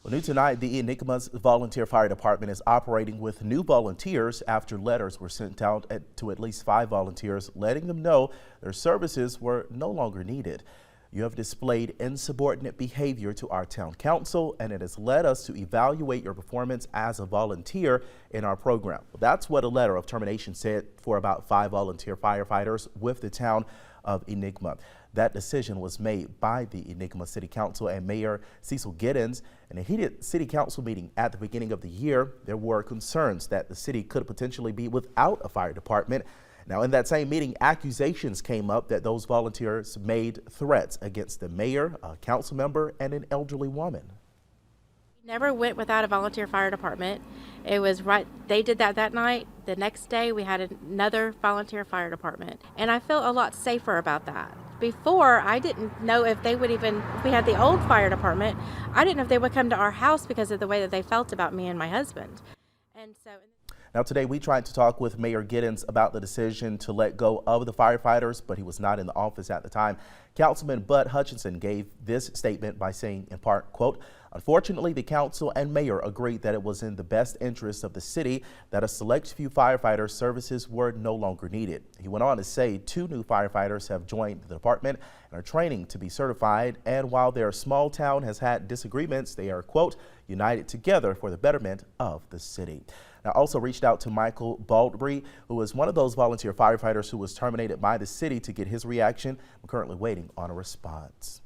Well, new tonight, the Enigma's volunteer fire department is operating with new volunteers after letters were sent out to at least 5 volunteers letting them know their services were no longer needed. You have displayed insubordinate behavior to our town council, and it has led us to evaluate your performance as a volunteer in our program. Well, that's what a letter of termination said for about 5 volunteer firefighters with the town of Enigma. That decision was made by the Enigma City Council and Mayor Cecil Giddens. In a heated city council meeting at the beginning of the year, there were concerns that the city could potentially be without a fire department. Now, in that same meeting, accusations came up that those volunteers made threats against the mayor, a council member, and an elderly woman. Never went without a volunteer fire department. It was right, they did that night. The next day we had another volunteer fire department, and I feel a lot safer about that. Before, I didn't know if they would even, if we had the old fire department, I didn't know if they would come to our house because of the way that they felt about me and my husband. And so now today we tried to talk with Mayor Giddens about the decision to let go of the firefighters, but he was not in the office at the time. Councilman Bud Hutchinson gave this statement by saying, in part, quote, "Unfortunately, the council and mayor agreed that it was in the best interest of the city that a select few firefighter services were no longer needed." He went on to say 2 new firefighters have joined the department and are training to be certified. And while their small town has had disagreements, they are, quote, "united together for the betterment of the city." Now, also reached out to Michael Baldry, who was one of those volunteer firefighters who was terminated by the city, to get his reaction. I'm currently waiting on a response.